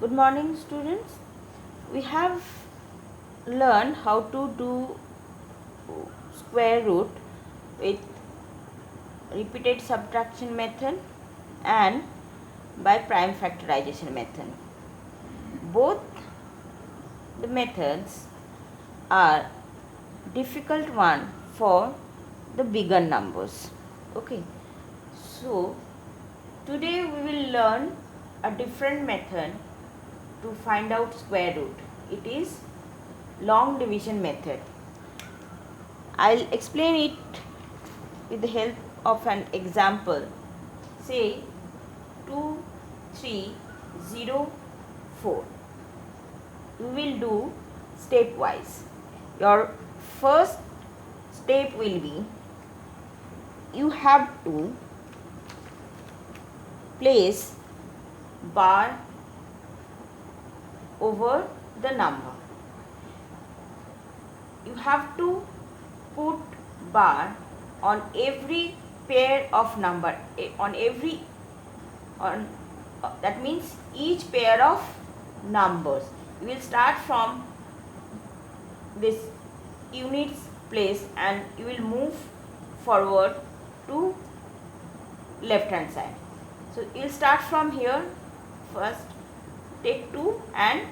Good morning, students. We have learned how to do square root with repeated subtraction method and by prime factorization method. Both the methods are difficult one for the bigger numbers. Okay. So today we will learn a different method to find out square root. It is long division method. I'll explain it with the help of an example. Say 2304. We will do stepwise. Your first step will be you have to place bar over the number. You have to put bar on every pair of number, that means each pair of numbers. You will start from this units place and you will move forward to left hand side. So you will start from here. First take 2 and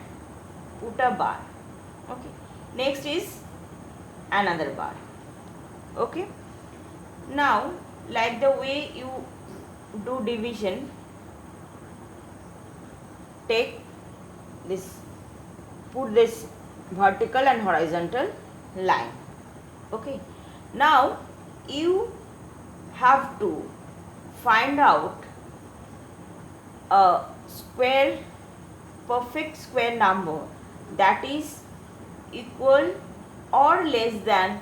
put a bar. Okay. Next is another bar. Okay. Now, like the way you do division, take this, put this vertical and horizontal line. Okay. Now you have to find out a perfect square number that is equal or less than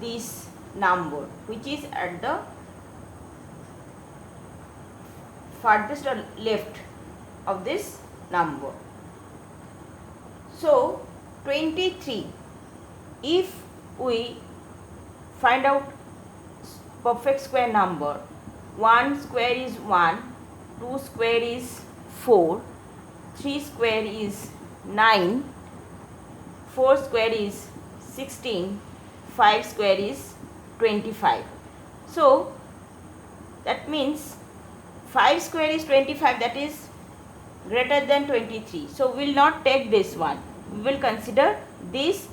this number, which is at the farthest or left of this number. So 23, if we find out perfect square number, 1 square is 1, 2 square is 4, 3 square is 9, 4 square is 16, 5 square is 25. So that means 5 square is 25, that is greater than 23. So we will not take this one. We will consider this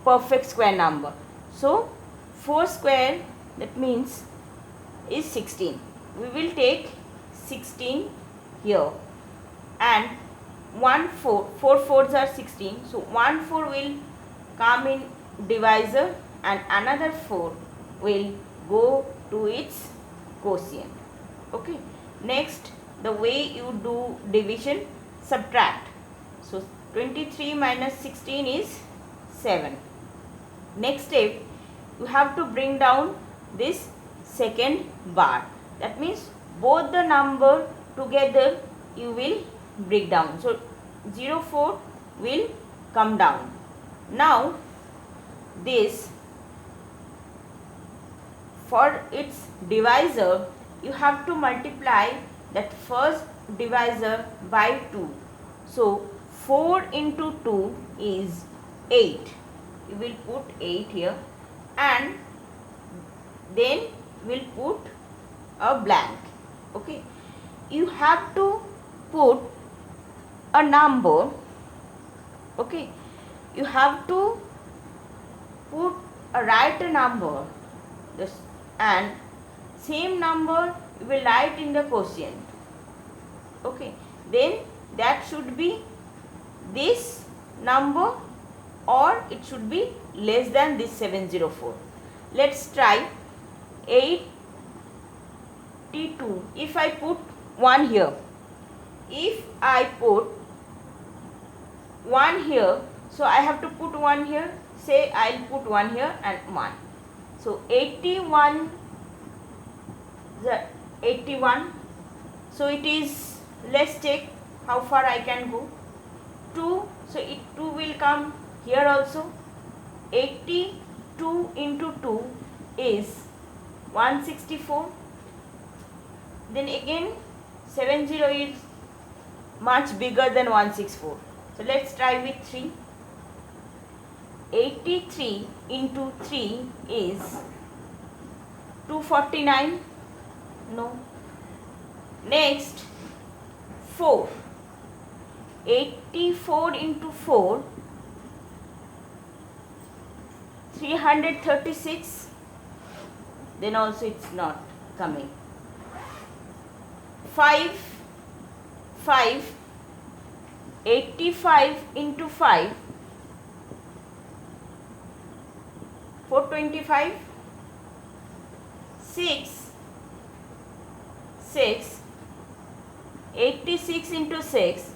perfect square number. So 4 square, that means is 16. We will take 16 here, and 4 fours are 16. So 1 4 will come in divisor and another 4 will go to its quotient. Okay. Next, the way you do division, subtract. So 23 minus 16 is 7. Next step, you have to bring down this second bar. That means both the number together you will break down. So 04 will come down. Now this, for its divisor, you have to multiply that first divisor by 2. So 4 into 2 is 8. You will put 8 here, and then we'll put a blank. Okay. You have to put a number. Okay. You have to put a right number, this, and same number you will write in the quotient. Okay. Then that should be this number or it should be less than this 704. Let's try 82. If I put 1 here, if I put 1 here, so I have to put 1 here. Say I'll put 1 here and 1. So 81, 81. So it is, let's check how far I can go. 2. So 2 will come here also. 82 into 2 is 164. Then again 70 is much bigger than 164. So let's try with 3. 83 into 3 is 249. No. Next 4. 84 into 4, 336. Then also it's not coming. 5. 85 into 5, 425. 6. 86 into 6,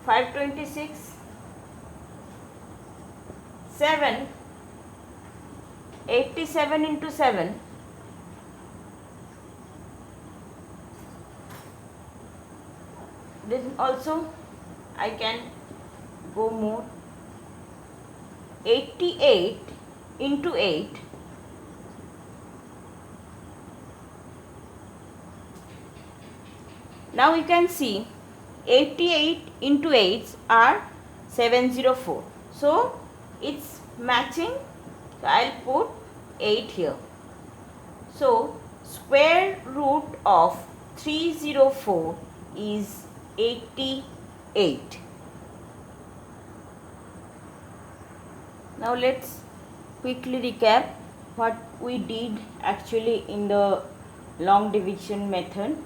526. 7. 87 into 7, then also I can go more. 88 into 8, now you can see 88 into 8 are 704. So it's matching. So I'll put 8 here. So square root of 304 is 88. Now let's quickly recap what we did actually in the long division method.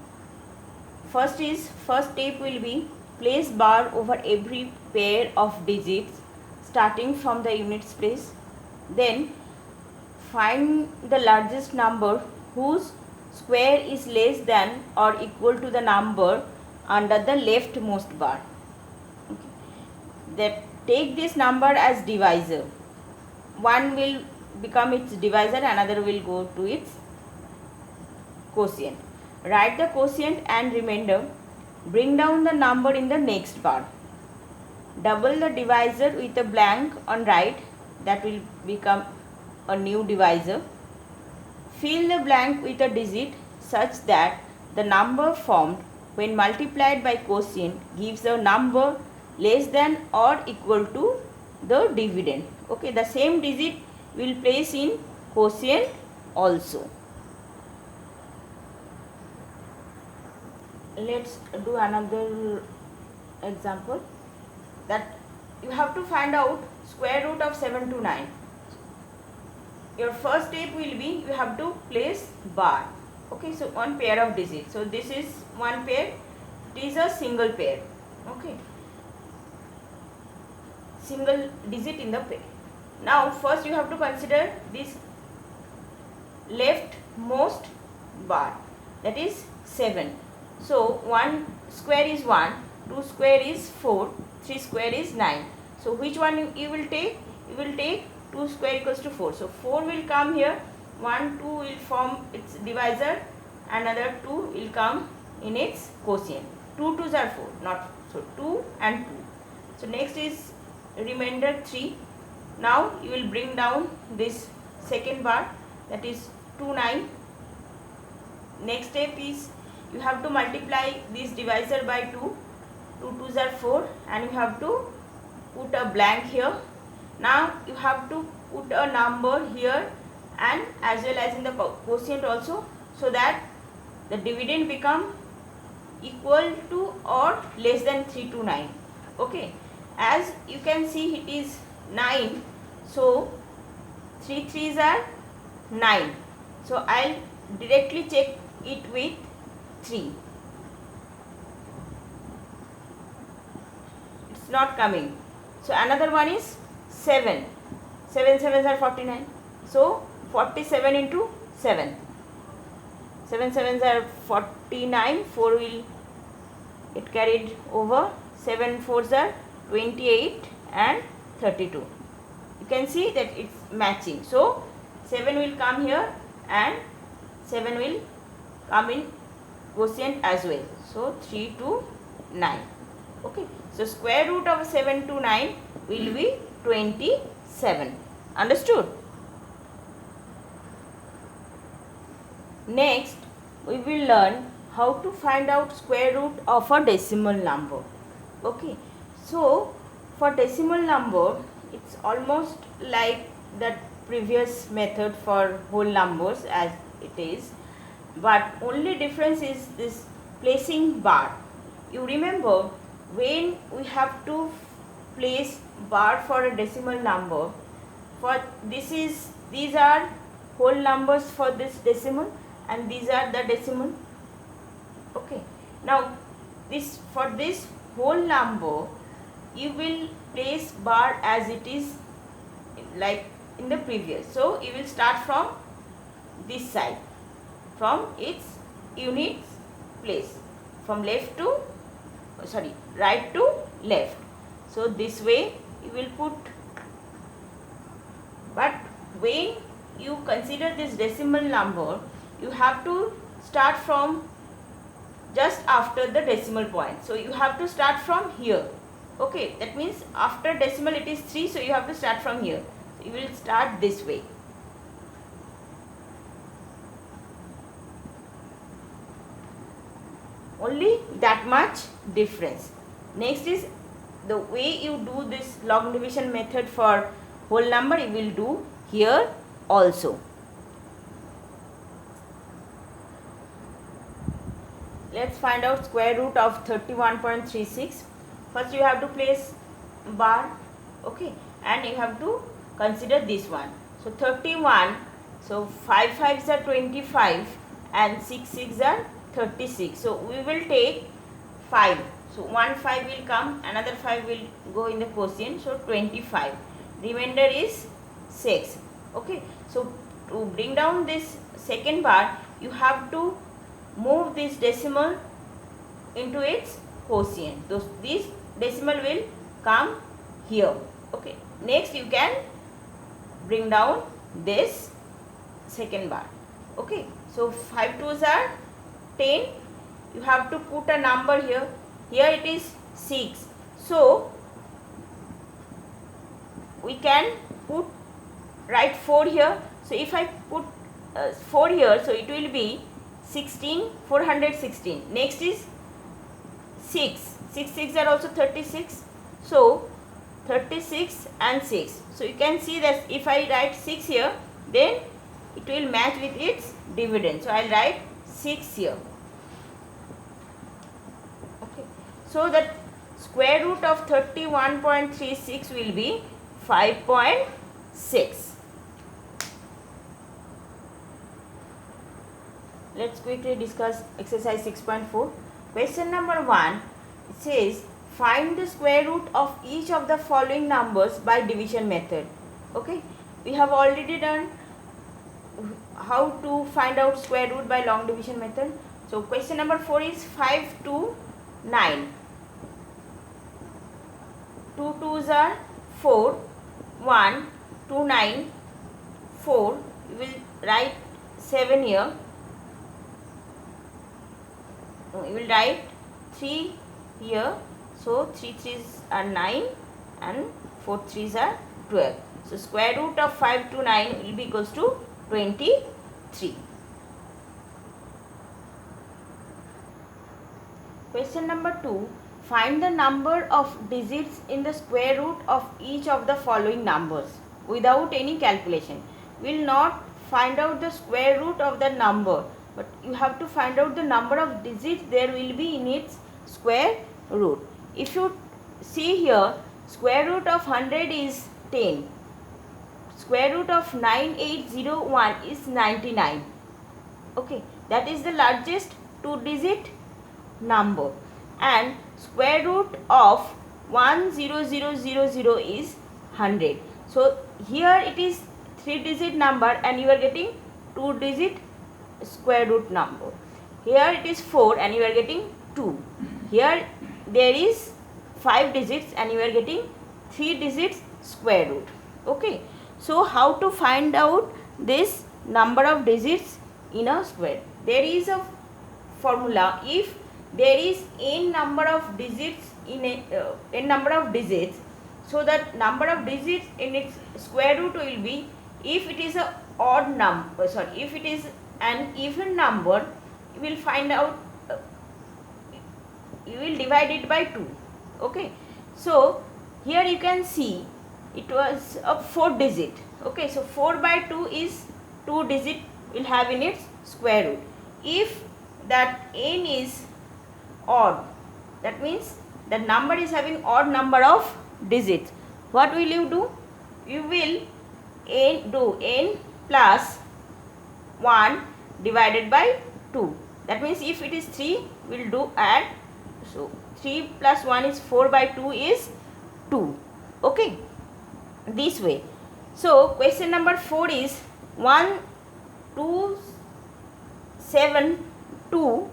First step will be place bar over every pair of digits starting from the units place. Then find the largest number whose square is less than or equal to the number under the leftmost bar. Okay. Then take this number as divisor. One will become its divisor, another will go to its quotient. Write the quotient and remainder. Bring down the number in the next bar. Double the divisor with a blank on right, that will become a new divisor. Fill the blank with a digit such that the number formed when multiplied by quotient gives a number less than or equal to the dividend. Okay, the same digit will place in quotient also. Let's do another example, that you have to find out square root of 729. Your first step will be you have to place bar. Okay, so one pair of digits. So this is one pair, it is a single pair. Okay, single digit in the pair. Now first you have to consider this leftmost bar, that is 7. So 1 square is 1, 2 square is 4, 3 square is 9. So which one you will take? You will take 2 square equals to 4. So 4 will come here, 1, 2 will form its divisor, another 2 will come in its quotient. 2 2s are 4, not so 2 and 2. So next is remainder 3. Now you will bring down this second bar, that is 2 9. Next step is you have to multiply this divisor by 2. 2 2s are 4 and you have to put a blank here. Now you have to put a number here and as well as in the quotient also, so that the dividend become equal to or less than 329. Okay, as you can see it is 9, so 3 3s are 9. So I'll directly check it with 3. It's not coming. So another one is 7. 7 7s are 49. So 47 into 7. 7 7s are 49. 4 will it carried over. 7 4s are 28 and 32. You can see that it's matching. So 7 will come here and 7 will come in quotient as well. So 3 to 9. Okay. So square root of 7 to 9 will be 27. Understood? Next we will learn how to find out square root of a decimal number. Okay, so for decimal number it's almost like the previous method for whole numbers as it is, but only difference is this placing bar. You remember when we have to place bar for a decimal number, for these are whole numbers for this decimal and these are the decimal. Okay, now for this whole number you will place bar as it is like in the previous. So you will start from this side, from its units place, from right to left. So this way you will put, but when you consider this decimal number you have to start from just after the decimal point. So you have to start from here. Okay, that means after decimal it is 3, so you have to start from here. So you will start this way. Only that much difference. Next is the way you do this log division method for whole number, you will do here also. Let's find out square root of 31.36. First you have to place bar, okay, and you have to consider this one. So 31, so 5 5s are 25 and 6 6 are 36. So we will take 5. So 1 5 will come, another 5 will go in the quotient, so 25. Remainder is 6. Okay, so to bring down this second bar, you have to move this decimal into its quotient. This decimal will come here. Okay, next you can bring down this second bar. Okay, so 5 2s are 10. You have to put a number here. Here it is 6. So we can write 4 here. So if I put 4 here, so it will be 16, 416. Next is 6. 6 6 are also 36. So 36 and 6. So you can see that if I write 6 here, then it will match with its dividend. So I will write 6 here. Okay. So that square root of 31.36 will be 5.6. Let's quickly discuss exercise 6.4. Question number 1, it says find the square root of each of the following numbers by division method. Okay, we have already done how to find out square root by long division method. So question number 4 is 5 to 9. 2 2s are 4, 1, 2, 9, 4. You will write 7 here. You will write 3 here. So 3 3s are 9 and 4 3s are 12. So square root of 5 to 9 will be equals to 23. Question number 2. Find the number of digits in the square root of each of the following numbers without any calculation. We will not find out the square root of the number, but you have to find out the number of digits there will be in its square root. If you see here, square root of 100 is 10. Square root of 9801 is 99. Okay, that is the largest 2-digit number. And square root of 10000 is 100. So here it is 3-digit number and you are getting 2-digit square root number. Here it is 4 and you are getting 2. Here there is 5 digits and you are getting 3 digits square root. Okay, so how to find out this number of digits in a square? There is a formula. If there is n number of digits in n number of digits, so that number of digits in its square root will be, if it is a odd number, if it is an even number, you will find out we will divide it by 2. Okay, so here you can see it was a 4 digit. Okay, so 4 by 2 is 2 digit will have in its square root. If that n is odd, that means the number is having odd number of digits, what will you do? You will do n plus 1 divided by 2. That means if it is 3, we will do add. So 3 plus 1 is 4 by 2 is 2. Okay, this way. So question number 4 is 1 2 7 2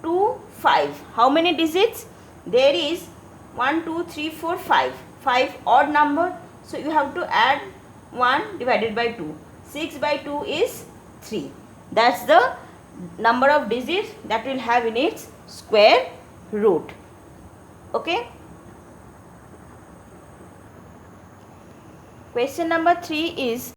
2 5. How many digits? There is 1 2 3 4 5. 5 odd number. So you have to add 1 divided by 2. 6 by 2 is 3. That's the number of digits that will have in its square root. Okay. Question number 3 is